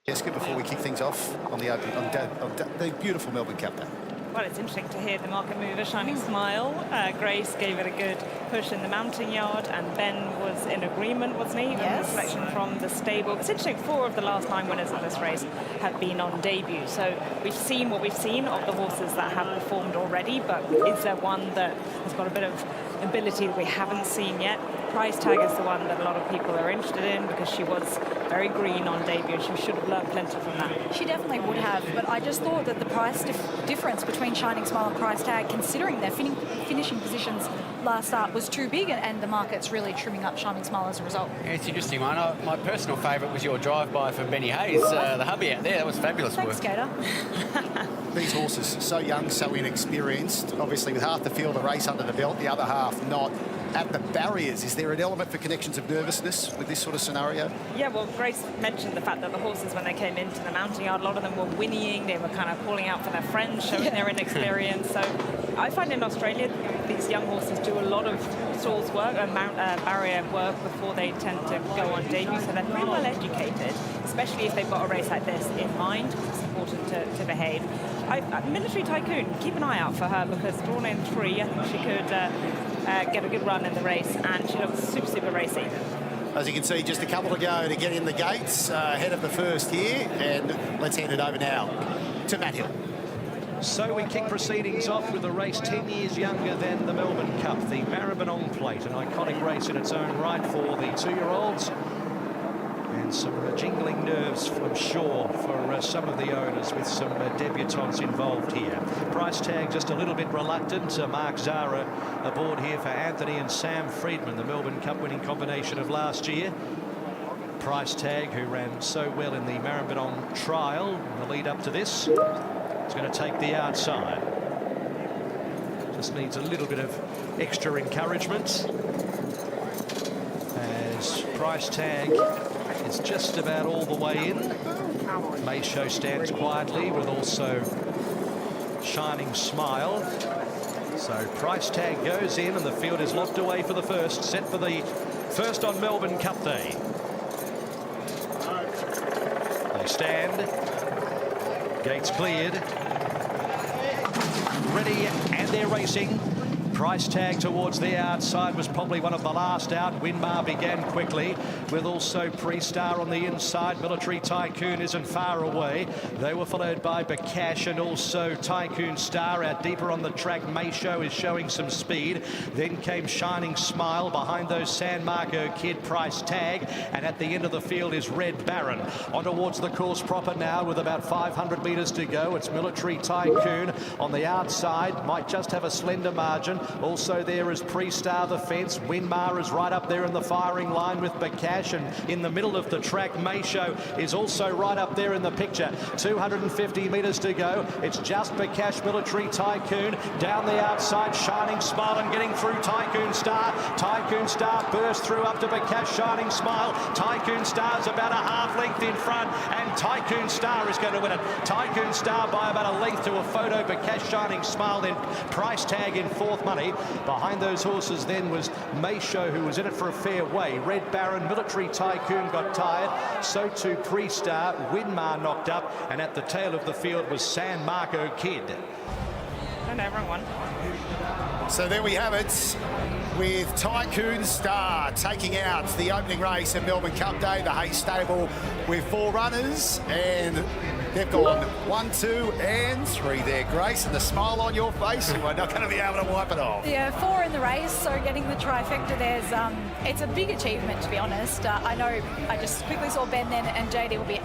Jessica, before we kick things off on the open, on the beautiful Melbourne Cup Day. Well, it's interesting to hear the market mover, Shining Smile. Grace gave it a good push in the mounting yard, and Ben was in agreement, wasn't he? Yes. On the selection from the stable. It's interesting, 4 of the last 9 winners of this race have been on debut. So we've seen what we've seen of the horses that have performed already, but is there one that has got a bit of ability that we haven't seen yet? Price Tag is the one that a lot of people are interested in because she was very green on debut. She should have learned plenty from that. She definitely would have, but I just thought that the price difference between Shining Smile and Price Tag, considering their finishing positions last start, was too big, and the market's really trimming up Shining Smile as a result. Yeah, it's an interesting one. My personal favourite was your drive-by for Benny Hayes, the hubby out there. That was fabulous Thanks, work. Gator. These horses, so young, so inexperienced, obviously with half the field a race under the belt, the other half not. At the barriers, is there an element for connections of nervousness with this sort of scenario? Yeah, well, Grace mentioned the fact that the horses, when they came into the mounting yard, a lot of them were whinnying. They were kind of calling out for their friends, showing their inexperience. So I find in Australia, these young horses do a lot of stalls work and barrier work before they tend to go on debut. So they're pretty well educated, especially if they've got a race like this in mind. It's important to behave. Military Tycoon, keep an eye out for her, because drawn in 3, I think she could get a good run in the race, and she looks super racy. As you can see, just a couple to go to get in the gates ahead of the first here, and let's hand it over now to Matt Hill. So we kick proceedings off with a race 10 years younger than the Melbourne Cup, the Maribyrnong Plate, an iconic race in its own right for the 2-year-olds. And some jingling nerves, I'm sure, for some of the owners, with some debutants involved here. Price Tag just a little bit reluctant. Mark Zara aboard here for Anthony and Sam Friedman, the Melbourne Cup winning combination of last year. Price Tag, who ran so well in the Maribyrnong trial in the lead up to this, is going to take the outside. Just needs a little bit of extra encouragement, as Price Tag is just about all the way in. Mayshow stands quietly, with also Shining Smile. So Price Tag goes in, and the field is locked away for the first, set for the first on Melbourne Cup Day. They stand. Gates cleared. Ready, and they're racing. Price Tag towards the outside was probably one of the last out. Winmar began quickly, with also Pre-Star on the inside. Military Tycoon isn't far away. They were followed by Bakash and also Tycoon Star out deeper on the track. Mayshow is showing some speed. Then came Shining Smile. Behind those, San Marco Kid, Price Tag. And at the end of the field is Red Baron. On towards the course proper now, with about 500 metres to go. It's Military Tycoon on the outside. Might just have a slender margin. Also there is Pre-Star the fence. Winmar is right up there in the firing line with Bakash, and in the middle of the track, Mayshow is also right up there in the picture. 250 metres to go. It's just Bakash, Military Tycoon. Down the outside, Shining Smile, and getting through Tycoon Star. Tycoon Star burst through up to Bakash, Shining Smile. Tycoon Star's about a half length in front, and Tycoon Star is going to win it. Tycoon Star by about a length to a photo. Bakash, Shining Smile, then Price Tag in 4th money. Behind those horses then was Mayshow, who was in it for a fair way. Red Baron, Military Tycoon got tired. So too Pre-Star. Winmar knocked up. And at the tail of the field was San Marco Kid. And everyone. So there we have it, with Tycoon Star taking out the opening race at Melbourne Cup Day. The Hayes stable with 4 runners, and they've gone 1, 2, and 3 there, Grace, and the smile on your face, you are not going to be able to wipe it off. Yeah, 4 in the race, so getting the trifecta there's it's a big achievement, to be honest. I know I just quickly saw Ben then, and JD will be